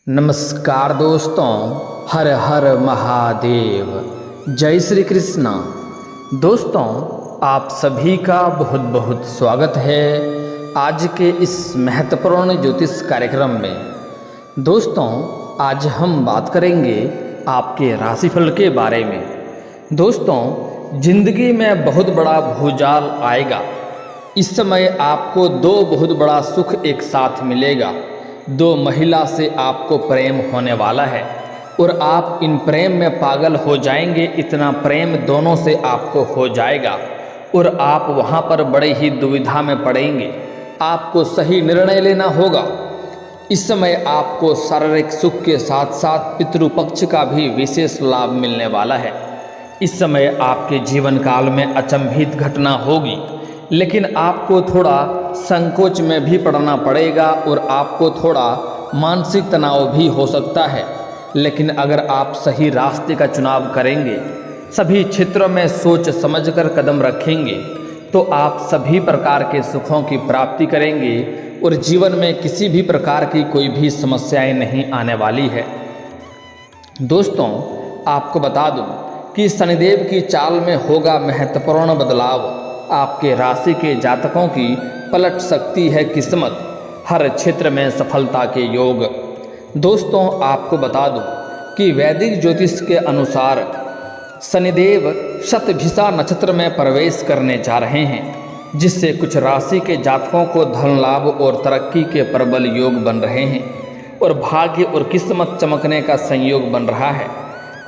नमस्कार दोस्तों, हर हर महादेव, जय श्री कृष्णा। दोस्तों, आप सभी का बहुत बहुत स्वागत है आज के इस महत्वपूर्ण ज्योतिष कार्यक्रम में। दोस्तों, आज हम बात करेंगे आपके राशिफल के बारे में। दोस्तों, जिंदगी में बहुत बड़ा भूचाल आएगा। इस समय आपको दो बहुत बड़ा सुख एक साथ मिलेगा। दो महिला से आपको प्रेम होने वाला है और आप इन प्रेम में पागल हो जाएंगे। इतना प्रेम दोनों से आपको हो जाएगा और आप वहाँ पर बड़े ही दुविधा में पड़ेंगे। आपको सही निर्णय लेना होगा। इस समय आपको शारीरिक सुख के साथ साथ पितृपक्ष का भी विशेष लाभ मिलने वाला है। इस समय आपके जीवन काल में अचंभित घटना होगी, लेकिन आपको थोड़ा संकोच में भी पड़ना पड़ेगा और आपको थोड़ा मानसिक तनाव भी हो सकता है। लेकिन अगर आप सही रास्ते का चुनाव करेंगे, सभी क्षेत्रों में सोच समझकर कदम रखेंगे, तो आप सभी प्रकार के सुखों की प्राप्ति करेंगे और जीवन में किसी भी प्रकार की कोई भी समस्याएं नहीं आने वाली है। दोस्तों, आपको बता दूं कि शनिदेव की चाल में होगा महत्वपूर्ण बदलाव। आपके राशि के जातकों की पलट सकती है किस्मत, हर क्षेत्र में सफलता के योग। दोस्तों, आपको बता दूं कि वैदिक ज्योतिष के अनुसार शनिदेव शतभिषा नक्षत्र में प्रवेश करने जा रहे हैं, जिससे कुछ राशि के जातकों को धन लाभ और तरक्की के प्रबल योग बन रहे हैं और भाग्य और किस्मत चमकने का संयोग बन रहा है।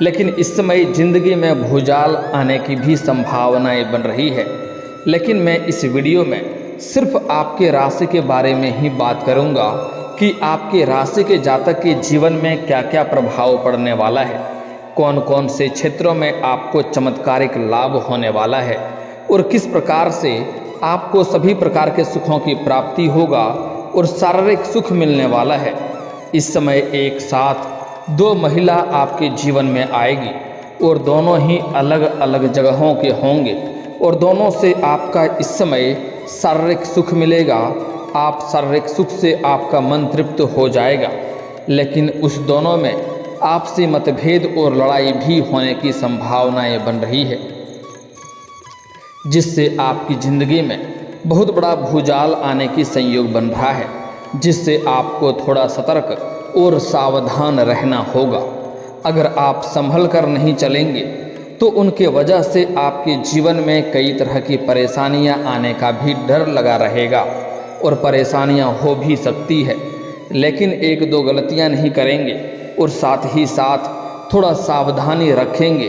लेकिन इस समय जिंदगी में भूचाल आने की भी संभावनाएं बन रही है। लेकिन मैं इस वीडियो में सिर्फ आपके राशि के बारे में ही बात करूंगा कि आपके राशि के जातक के जीवन में क्या क्या प्रभाव पड़ने वाला है, कौन कौन से क्षेत्रों में आपको चमत्कारिक लाभ होने वाला है और किस प्रकार से आपको सभी प्रकार के सुखों की प्राप्ति होगा और शारीरिक सुख मिलने वाला है। इस समय एक साथ दो महिला आपके जीवन में आएगी और दोनों ही अलग अलग जगहों के होंगे और दोनों से आपका इस समय शारीरिक सुख मिलेगा। आप शारीरिक सुख से आपका मन तृप्त हो जाएगा, लेकिन उस दोनों में आपसी मतभेद और लड़ाई भी होने की संभावनाएं बन रही है, जिससे आपकी ज़िंदगी में बहुत बड़ा भूचाल आने की संयोग बन रहा है, जिससे आपको थोड़ा सतर्क और सावधान रहना होगा। अगर आप संभल कर नहीं चलेंगे तो उनके वजह से आपके जीवन में कई तरह की परेशानियां आने का भी डर लगा रहेगा और परेशानियां हो भी सकती है। लेकिन एक दो गलतियां नहीं करेंगे और साथ ही साथ थोड़ा सावधानी रखेंगे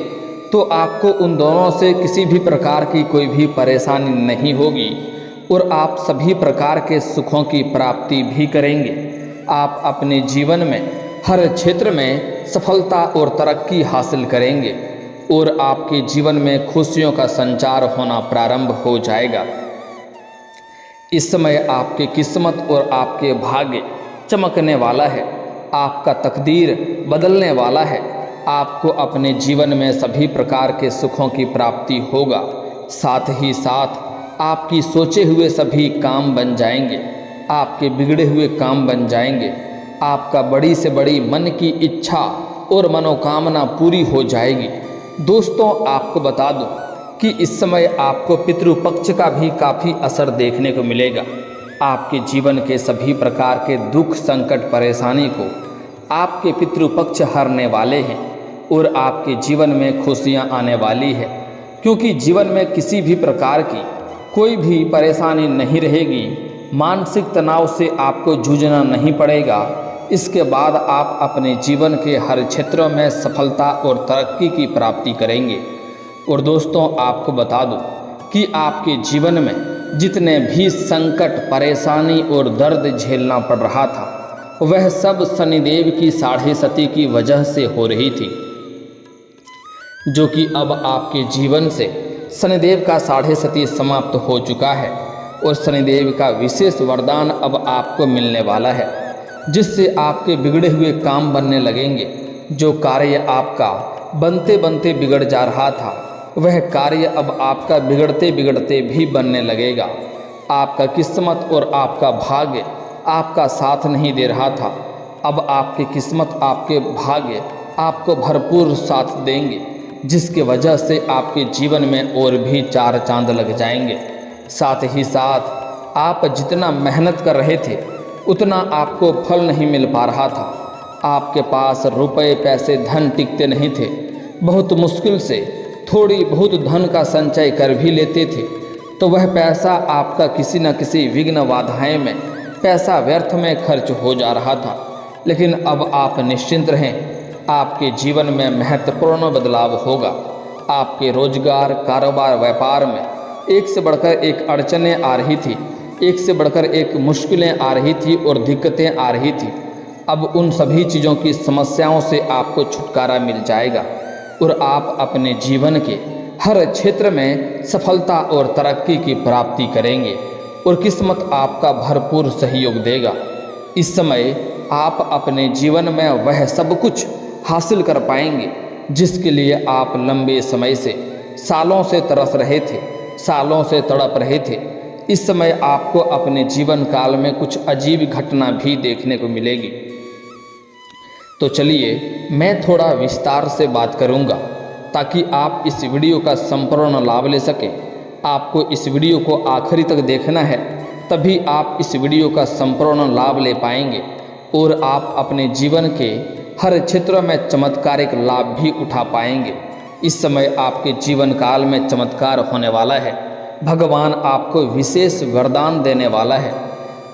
तो आपको उन दोनों से किसी भी प्रकार की कोई भी परेशानी नहीं होगी और आप सभी प्रकार के सुखों की प्राप्ति भी करेंगे। आप अपने जीवन में हर क्षेत्र में सफलता और तरक्की हासिल करेंगे और आपके जीवन में खुशियों का संचार होना प्रारंभ हो जाएगा। इस समय आपकी किस्मत और आपके भाग्य चमकने वाला है। आपका तकदीर बदलने वाला है। आपको अपने जीवन में सभी प्रकार के सुखों की प्राप्ति होगा। साथ ही साथ आपकी सोचे हुए सभी काम बन जाएंगे। आपके बिगड़े हुए काम बन जाएंगे। आपका बड़ी से बड़ी मन की इच्छा और मनोकामना पूरी हो जाएगी। दोस्तों, आपको बता दूं कि इस समय आपको पितृपक्ष का भी काफ़ी असर देखने को मिलेगा। आपके जीवन के सभी प्रकार के दुख संकट परेशानी को आपके पितृपक्ष हरने वाले हैं और आपके जीवन में खुशियां आने वाली है, क्योंकि जीवन में किसी भी प्रकार की कोई भी परेशानी नहीं रहेगी। मानसिक तनाव से आपको जूझना नहीं पड़ेगा। इसके बाद आप अपने जीवन के हर क्षेत्रों में सफलता और तरक्की की प्राप्ति करेंगे। और दोस्तों, आपको बता दूं कि आपके जीवन में जितने भी संकट परेशानी और दर्द झेलना पड़ रहा था, वह सब शनिदेव की 6.5 की वजह से हो रही थी, जो कि अब आपके जीवन से शनिदेव का 6.5 समाप्त हो चुका है और शनिदेव का विशेष वरदान अब आपको मिलने वाला है, जिससे आपके बिगड़े हुए काम बनने लगेंगे। जो कार्य आपका बनते बनते बिगड़ जा रहा था, वह कार्य अब आपका बिगड़ते बिगड़ते भी बनने लगेगा। आपका किस्मत और आपका भाग्य आपका साथ नहीं दे रहा था, अब आपकी किस्मत, आपके भाग्य आपको भरपूर साथ देंगे, जिसकी वजह से आपके जीवन में और भी चार चांद लग जाएंगे। साथ ही साथ आप जितना मेहनत कर रहे थे उतना आपको फल नहीं मिल पा रहा था। आपके पास रुपए, पैसे, धन टिकते नहीं थे। बहुत मुश्किल से थोड़ी बहुत धन का संचय कर भी लेते थे तो वह पैसा आपका किसी न किसी विघ्न बाधाएं में, पैसा व्यर्थ में खर्च हो जा रहा था। लेकिन अब आप निश्चिंत रहें, आपके जीवन में महत्वपूर्ण बदलाव होगा। आपके रोजगार, कारोबार, व्यापार में एक से बढ़कर एक अड़चनें आ रही थी, एक से बढ़कर एक मुश्किलें आ रही थी और दिक्कतें आ रही थी। अब उन सभी चीज़ों की समस्याओं से आपको छुटकारा मिल जाएगा और आप अपने जीवन के हर क्षेत्र में सफलता और तरक्की की प्राप्ति करेंगे और किस्मत आपका भरपूर सहयोग देगा। इस समय आप अपने जीवन में वह सब कुछ हासिल कर पाएंगे जिसके लिए आप लंबे समय से, सालों से तरस रहे थे, सालों से तड़प रहे थे। इस समय आपको अपने जीवन काल में कुछ अजीब घटना भी देखने को मिलेगी। तो चलिए मैं थोड़ा विस्तार से बात करूंगा ताकि आप इस वीडियो का संपूर्ण लाभ ले सकें। आपको इस वीडियो को आखिरी तक देखना है, तभी आप इस वीडियो का संपूर्ण लाभ ले पाएंगे और आप अपने जीवन के हर क्षेत्र में चमत्कारिक लाभ भी उठा पाएंगे। इस समय आपके जीवन काल में चमत्कार होने वाला है। भगवान आपको विशेष वरदान देने वाला है,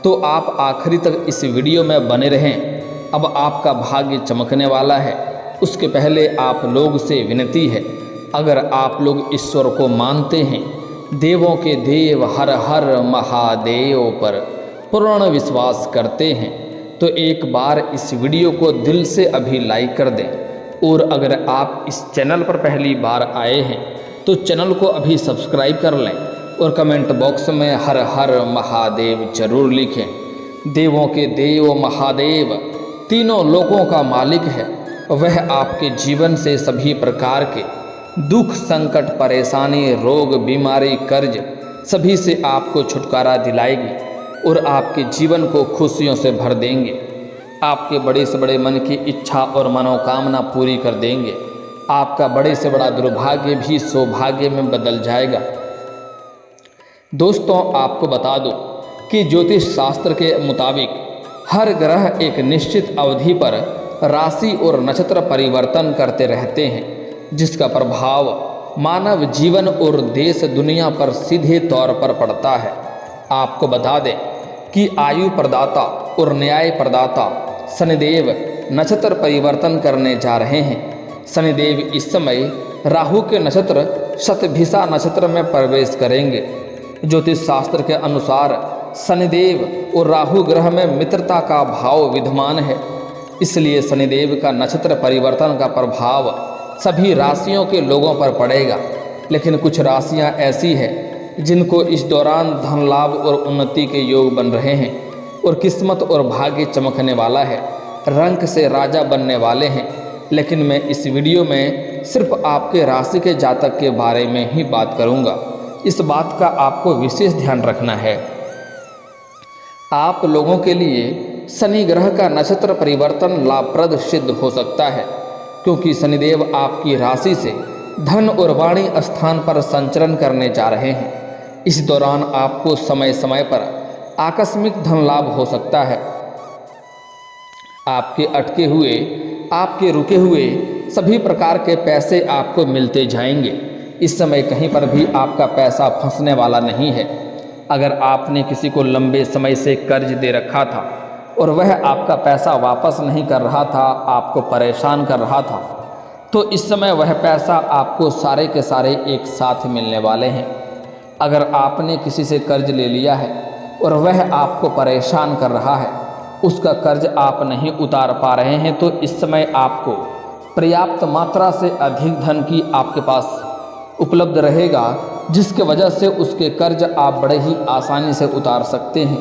तो आप आखिरी तक इस वीडियो में बने रहें। अब आपका भाग्य चमकने वाला है। उसके पहले आप लोग से विनती है, अगर आप लोग ईश्वर को मानते हैं, देवों के देव हर हर महादेव पर पूर्ण विश्वास करते हैं, तो एक बार इस वीडियो को दिल से अभी लाइक कर दें। और अगर आप इस चैनल पर पहली बार आए हैं तो चैनल को अभी सब्सक्राइब कर लें और कमेंट बॉक्स में हर हर महादेव जरूर लिखें। देवों के देव महादेव तीनों लोकों का मालिक है। वह आपके जीवन से सभी प्रकार के दुख, संकट, परेशानी, रोग, बीमारी, कर्ज सभी से आपको छुटकारा दिलाएगी और आपके जीवन को खुशियों से भर देंगे। आपके बड़े से बड़े मन की इच्छा और मनोकामना पूरी कर देंगे। आपका बड़े से बड़ा दुर्भाग्य भी सौभाग्य में बदल जाएगा। दोस्तों, आपको बता दूं कि ज्योतिष शास्त्र के मुताबिक हर ग्रह एक निश्चित अवधि पर राशि और नक्षत्र परिवर्तन करते रहते हैं, जिसका प्रभाव मानव जीवन और देश दुनिया पर सीधे तौर पर पड़ता है। आपको बता दें कि आयु प्रदाता और न्याय प्रदाता शनिदेव नक्षत्र परिवर्तन करने जा रहे हैं। शनिदेव इस समय राहु के नक्षत्र शतभिषा नक्षत्र में प्रवेश करेंगे। ज्योतिष शास्त्र के अनुसार शनिदेव और राहु ग्रह में मित्रता का भाव विद्यमान है, इसलिए शनिदेव का नक्षत्र परिवर्तन का प्रभाव सभी राशियों के लोगों पर पड़ेगा। लेकिन कुछ राशियां ऐसी हैं जिनको इस दौरान धन लाभ और उन्नति के योग बन रहे हैं और किस्मत और भाग्य चमकने वाला है, रंक से राजा बनने वाले हैं। लेकिन मैं इस वीडियो में सिर्फ आपके राशि के जातक के बारे में ही बात करूंगा। इस बात का आपको विशेष ध्यान रखना है। आप लोगों के लिए शनि ग्रह का नक्षत्र परिवर्तन लाभप्रद सिद्ध हो सकता है, क्योंकि शनिदेव आपकी राशि से धन और वाणी स्थान पर संचरण करने जा रहे हैं। इस दौरान आपको समय समय पर आकस्मिक धन लाभ हो सकता है। आपके अटके हुए, आपके रुके हुए सभी प्रकार के पैसे आपको मिलते जाएंगे। इस समय कहीं पर भी आपका पैसा फंसने वाला नहीं है। अगर आपने किसी को लंबे समय से कर्ज दे रखा था और वह आपका पैसा वापस नहीं कर रहा था, आपको परेशान कर रहा था, तो इस समय वह पैसा आपको सारे के सारे एक साथ मिलने वाले हैं। अगर आपने किसी से कर्ज ले लिया है और वह आपको परेशान कर रहा है, उसका कर्ज आप नहीं उतार पा रहे हैं, तो इस समय आपको पर्याप्त मात्रा से अधिक धन की आपके पास उपलब्ध रहेगा, जिसके वजह से उसके कर्ज आप बड़े ही आसानी से उतार सकते हैं।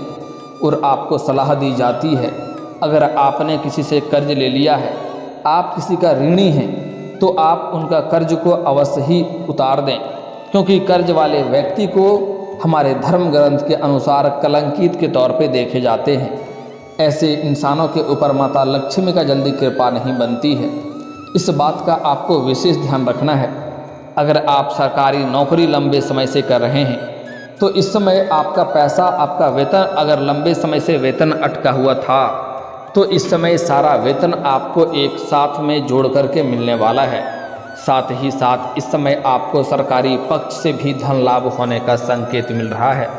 और आपको सलाह दी जाती है, अगर आपने किसी से कर्ज ले लिया है, आप किसी का ऋणी हैं, तो आप उनका कर्ज को अवश्य ही उतार दें, क्योंकि कर्ज वाले व्यक्ति को हमारे धर्म ग्रंथ के अनुसार कलंकित के तौर पे देखे जाते हैं। ऐसे इंसानों के ऊपर माता लक्ष्मी का जल्दी कृपा नहीं बनती है। इस बात का आपको विशेष ध्यान रखना है। अगर आप सरकारी नौकरी लंबे समय से कर रहे हैं तो इस समय आपका पैसा, आपका वेतन, अगर लंबे समय से वेतन अटका हुआ था तो इस समय सारा वेतन आपको एक साथ में जोड़ करके मिलने वाला है। साथ ही साथ इस समय आपको सरकारी पक्ष से भी धन लाभ होने का संकेत मिल रहा है।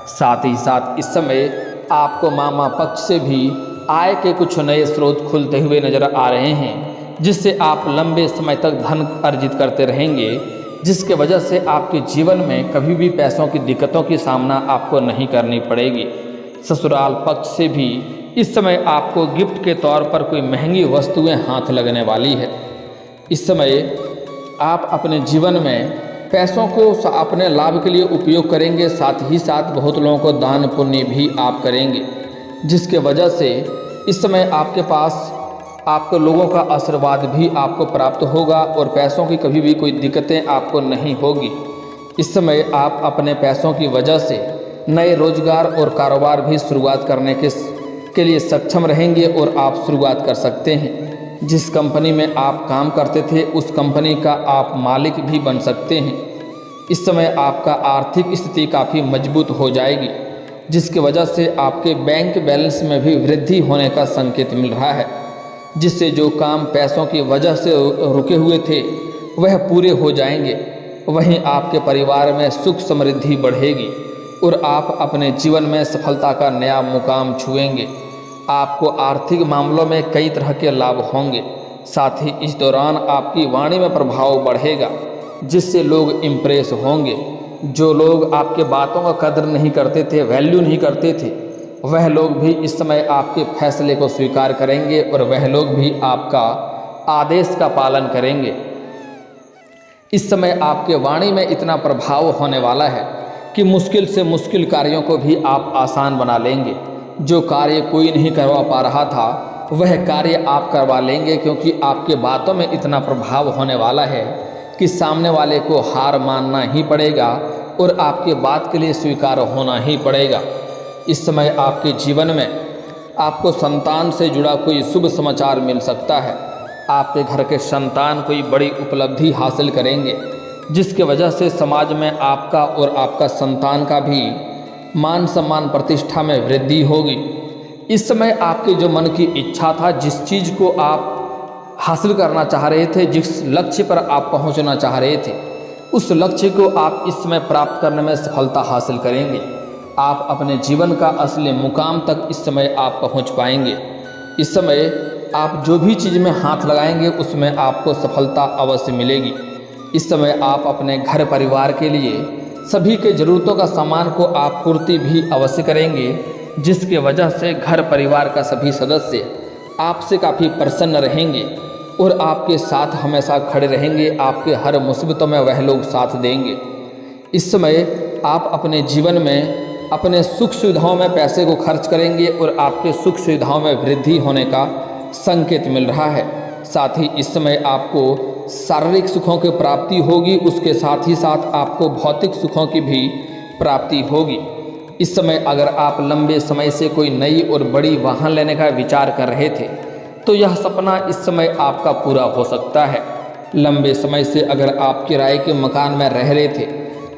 साथ ही साथ इस समय आपको मामा पक्ष से भी आय के कुछ नए स्रोत खुलते हुए नजर आ रहे हैं, जिससे आप लंबे समय तक धन अर्जित करते रहेंगे, जिसके वजह से आपके जीवन में कभी भी पैसों की दिक्कतों की सामना आपको नहीं करनी पड़ेगी। ससुराल पक्ष से भी इस समय आपको गिफ्ट के तौर पर कोई महंगी वस्तुएं हाथ लगने वाली है। इस समय आप अपने जीवन में पैसों को अपने लाभ के लिए उपयोग करेंगे, साथ ही साथ बहुत लोगों को दान पुण्य भी आप करेंगे, जिसके वजह से इस समय आपके पास आपको लोगों का आशीर्वाद भी आपको प्राप्त होगा और पैसों की कभी भी कोई दिक्कतें आपको नहीं होगी। इस समय आप अपने पैसों की वजह से नए रोजगार और कारोबार भी शुरुआत करने के लिए सक्षम रहेंगे और आप शुरुआत कर सकते हैं। जिस कंपनी में आप काम करते थे उस कंपनी का आप मालिक भी बन सकते हैं। इस समय आपका आर्थिक स्थिति काफ़ी मजबूत हो जाएगी, जिसकी वजह से आपके बैंक बैलेंस में भी वृद्धि होने का संकेत मिल रहा है, जिससे जो काम पैसों की वजह से रुके हुए थे वह पूरे हो जाएंगे। वहीं आपके परिवार में सुख समृद्धि बढ़ेगी और आप अपने जीवन में सफलता का नया मुकाम छुएंगे। आपको आर्थिक मामलों में कई तरह के लाभ होंगे। साथ ही इस दौरान आपकी वाणी में प्रभाव बढ़ेगा, जिससे लोग इम्प्रेस होंगे। जो लोग आपके बातों का कदर नहीं करते थे, वैल्यू नहीं करते थे, वह लोग भी इस समय आपके फैसले को स्वीकार करेंगे और वह लोग भी आपका आदेश का पालन करेंगे। इस समय आपके वाणी में इतना प्रभाव होने वाला है कि मुश्किल से मुश्किल कार्यों को भी आप आसान बना लेंगे। जो कार्य कोई नहीं करवा पा रहा था वह कार्य आप करवा लेंगे, क्योंकि आपके बातों में इतना प्रभाव होने वाला है कि सामने वाले को हार मानना ही पड़ेगा और आपके बात के लिए स्वीकार होना ही पड़ेगा। इस समय आपके जीवन में आपको संतान से जुड़ा कोई शुभ समाचार मिल सकता है। आपके घर के संतान कोई बड़ी उपलब्धि हासिल करेंगे, जिसके वजह से समाज में आपका और आपका संतान का भी मान सम्मान प्रतिष्ठा में वृद्धि होगी। इस समय आपके जो मन की इच्छा था, जिस चीज़ को आप हासिल करना चाह रहे थे, जिस लक्ष्य पर आप पहुंचना चाह रहे थे, उस लक्ष्य को आप इस समय प्राप्त करने में सफलता हासिल करेंगे। आप अपने जीवन का असली मुकाम तक इस समय आप पहुंच पाएंगे। इस समय आप जो भी चीज़ में हाथ लगाएंगे उसमें आपको सफलता अवश्य मिलेगी। इस समय आप अपने घर परिवार के लिए सभी के ज़रूरतों का सामान को आप पूर्ति भी अवश्य करेंगे, जिसके वजह से घर परिवार का सभी सदस्य आपसे काफ़ी प्रसन्न रहेंगे और आपके साथ हमेशा खड़े रहेंगे। आपके हर मुसीबतों में वह लोग साथ देंगे। इस समय आप अपने जीवन में अपने सुख सुविधाओं में पैसे को खर्च करेंगे और आपके सुख सुविधाओं में वृद्धि होने का संकेत मिल रहा है। साथ ही इस समय आपको शारीरिक सुखों की प्राप्ति होगी, उसके साथ ही साथ आपको भौतिक सुखों की भी प्राप्ति होगी। इस समय अगर आप लंबे समय से कोई नई और बड़ी वाहन लेने का विचार कर रहे थे तो यह सपना इस समय आपका पूरा हो सकता है। लंबे समय से अगर आप किराए के मकान में रह रहे थे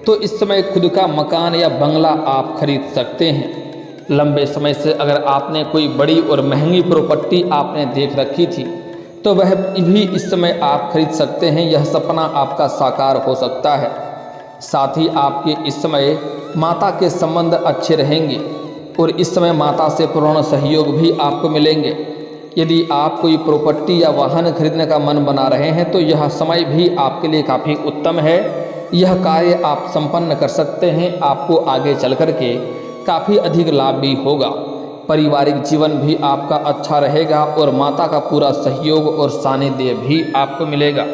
तो इस समय खुद का मकान या बंगला आप खरीद सकते हैं। लंबे समय से अगर आपने कोई बड़ी और महंगी प्रॉपर्टी आपने देख रखी थी तो वह भी इस समय आप खरीद सकते हैं। यह सपना आपका साकार हो सकता है। साथ ही आपके इस समय माता के संबंध अच्छे रहेंगे और इस समय माता से पूर्ण सहयोग भी आपको मिलेंगे। यदि आप कोई प्रॉपर्टी या वाहन खरीदने का मन बना रहे हैं तो यह समय भी आपके लिए काफ़ी उत्तम है। यह कार्य आप संपन्न कर सकते हैं। आपको आगे चल कर के काफ़ी अधिक लाभ भी होगा। पारिवारिक जीवन भी आपका अच्छा रहेगा और माता का पूरा सहयोग और सानिध्य भी आपको मिलेगा।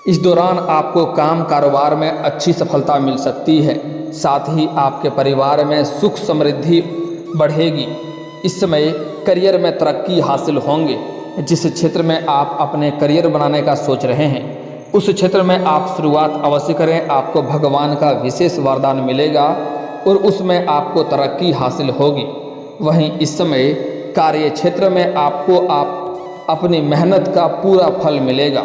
इस दौरान आपको काम कारोबार में अच्छी सफलता मिल सकती है। साथ ही आपके परिवार में सुख समृद्धि बढ़ेगी। इस समय करियर में तरक्की हासिल होंगे। जिस क्षेत्र में आप अपने करियर बनाने का सोच रहे हैं उस क्षेत्र में आप शुरुआत अवश्य करें। आपको भगवान का विशेष वरदान मिलेगा और उसमें आपको तरक्की हासिल होगी। वहीं इस समय कार्य क्षेत्र में आपको अपनी मेहनत का पूरा फल मिलेगा।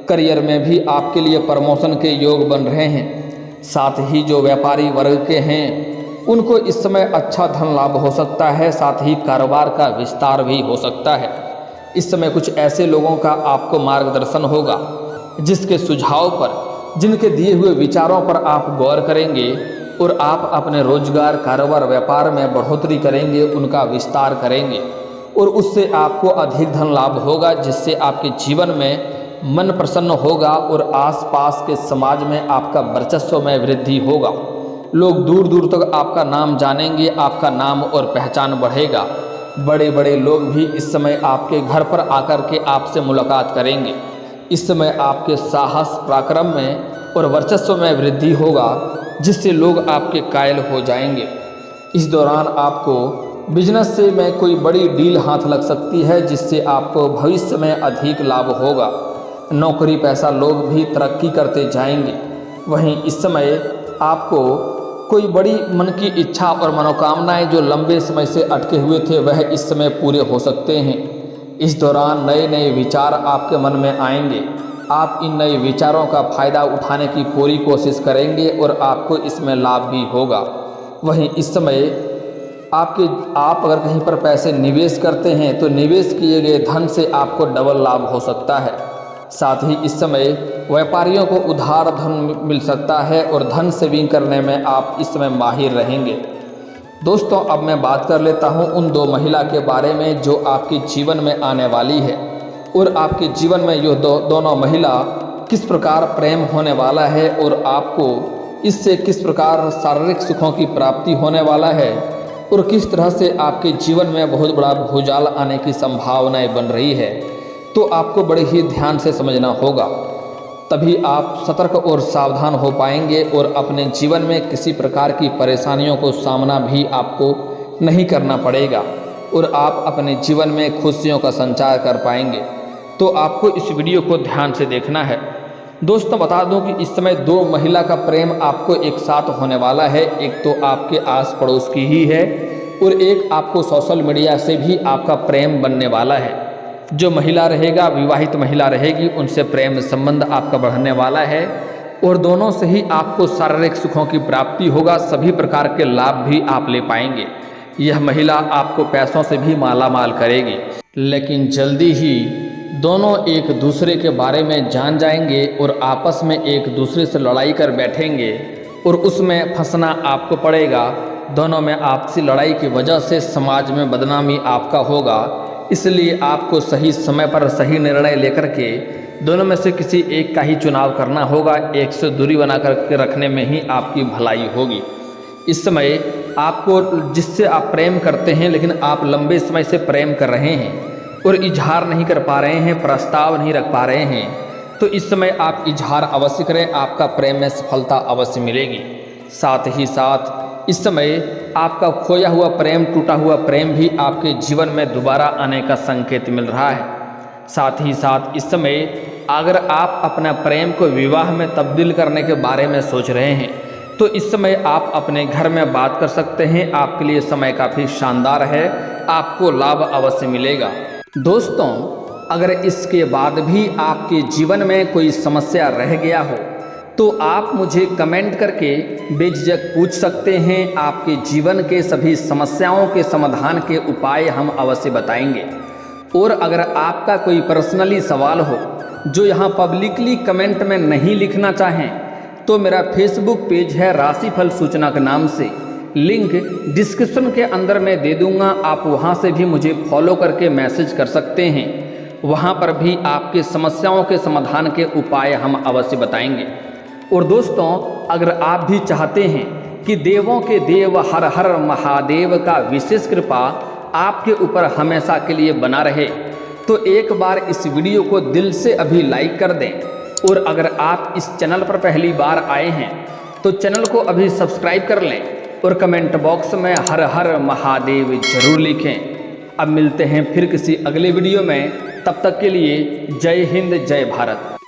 करियर में भी आपके लिए प्रमोशन के योग बन रहे हैं। साथ ही जो व्यापारी वर्ग के हैं उनको इस समय अच्छा धन लाभ हो सकता है। साथ ही कारोबार का विस्तार भी हो सकता है। इस समय कुछ ऐसे लोगों का आपको मार्गदर्शन होगा जिसके सुझाव पर, जिनके दिए हुए विचारों पर आप गौर करेंगे और आप अपने रोजगार, कारोबार, व्यापार में बढ़ोतरी करेंगे, उनका विस्तार करेंगे और उससे आपको अधिक धन लाभ होगा, जिससे आपके जीवन में मन प्रसन्न होगा और आसपास के समाज में आपका वर्चस्व में वृद्धि होगा। लोग दूर दूर तक आपका नाम जानेंगे, आपका नाम और पहचान बढ़ेगा। बड़े बड़े लोग भी इस समय आपके घर पर आकर के आपसे मुलाकात करेंगे। इस समय आपके साहस, पराक्रम में और वर्चस्व में वृद्धि होगा, जिससे लोग आपके कायल हो जाएंगे। इस दौरान आपको बिजनेस से में कोई बड़ी डील हाथ लग सकती है, जिससे आपको भविष्य में अधिक लाभ होगा। नौकरी पैसा लोग भी तरक्की करते जाएंगे। वहीं इस समय आपको कोई बड़ी मन की इच्छा और मनोकामनाएं जो लंबे समय से अटके हुए थे वह इस समय पूरे हो सकते हैं। इस दौरान नए नए विचार आपके मन में आएंगे। आप इन नए विचारों का फायदा उठाने की पूरी कोशिश करेंगे और आपको इसमें लाभ भी होगा। वहीं इस समय आप अगर कहीं पर पैसे निवेश करते हैं तो निवेश किए गए धन से आपको डबल लाभ हो सकता है। साथ ही इस समय व्यापारियों को उधार धन मिल सकता है और धन सेविंग करने में आप इस समय माहिर रहेंगे। दोस्तों, अब मैं बात कर लेता हूं उन दो महिला के बारे में जो आपके जीवन में आने वाली है और आपके जीवन में यह दोनों महिला किस प्रकार प्रेम होने वाला है और आपको इससे किस प्रकार शारीरिक सुखों की प्राप्ति होने वाला है और किस तरह से आपके जीवन में बहुत बड़ा भूचाल आने की संभावनाएं बन रही है, तो आपको बड़े ही ध्यान से समझना होगा। तभी आप सतर्क और सावधान हो पाएंगे और अपने जीवन में किसी प्रकार की परेशानियों को सामना भी आपको नहीं करना पड़ेगा और आप अपने जीवन में खुशियों का संचार कर पाएंगे। तो आपको इस वीडियो को ध्यान से देखना है। दोस्तों, बता दूं कि इस समय दो महिला का प्रेम आपको एक साथ होने वाला है। एक तो आपके आस पड़ोस की ही है और एक आपको सोशल मीडिया से भी आपका प्रेम बनने वाला है। जो महिला रहेगा, विवाहित महिला रहेगी, उनसे प्रेम संबंध आपका बढ़ने वाला है और दोनों से ही आपको शारीरिक सुखों की प्राप्ति होगा। सभी प्रकार के लाभ भी आप ले पाएंगे। यह महिला आपको पैसों से भी माला माल करेगी, लेकिन जल्दी ही दोनों एक दूसरे के बारे में जान जाएंगे और आपस में एक दूसरे से लड़ाई कर बैठेंगे और उसमें फंसना आपको पड़ेगा। दोनों में आपसी लड़ाई की वजह से समाज में बदनामी आपका होगा। इसलिए आपको सही समय पर सही निर्णय लेकर के दोनों में से किसी एक का ही चुनाव करना होगा। एक से दूरी बना करके रखने में ही आपकी भलाई होगी। इस समय आपको जिससे आप प्रेम करते हैं, लेकिन आप लंबे समय से प्रेम कर रहे हैं और इजहार नहीं कर पा रहे हैं, प्रस्ताव नहीं रख पा रहे हैं, तो इस समय आप इजहार अवश्य करें। आपका प्रेम में सफलता अवश्य मिलेगी। साथ ही साथ इस समय आपका खोया हुआ प्रेम, टूटा हुआ प्रेम भी आपके जीवन में दोबारा आने का संकेत मिल रहा है। साथ ही साथ इस समय अगर आप अपना प्रेम को विवाह में तब्दील करने के बारे में सोच रहे हैं तो इस समय आप अपने घर में बात कर सकते हैं। आपके लिए समय काफ़ी शानदार है, आपको लाभ अवश्य मिलेगा। दोस्तों, अगर इसके बाद भी आपके जीवन में कोई समस्या रह गया हो तो आप मुझे कमेंट करके बेझिझक पूछ सकते हैं। आपके जीवन के सभी समस्याओं के समाधान के उपाय हम अवश्य बताएंगे। और अगर आपका कोई पर्सनली सवाल हो जो यहाँ पब्लिकली कमेंट में नहीं लिखना चाहें तो मेरा फेसबुक पेज है राशिफल सूचना के नाम से, लिंक डिस्क्रिप्शन के अंदर मैं दे दूंगा। आप वहां से भी मुझे फॉलो करके मैसेज कर सकते हैं। वहां पर भी आपके समस्याओं के समाधान के उपाय हम अवश्य बताएंगे। और दोस्तों, अगर आप भी चाहते हैं कि देवों के देव हर हर महादेव का विशेष कृपा आपके ऊपर हमेशा के लिए बना रहे तो एक बार इस वीडियो को दिल से अभी लाइक कर दें। और अगर आप इस चैनल पर पहली बार आए हैं तो चैनल को अभी सब्सक्राइब कर लें और कमेंट बॉक्स में हर हर महादेव जरूर लिखें। अब मिलते हैं फिर किसी अगले वीडियो में। तब तक के लिए जय हिंद, जय भारत।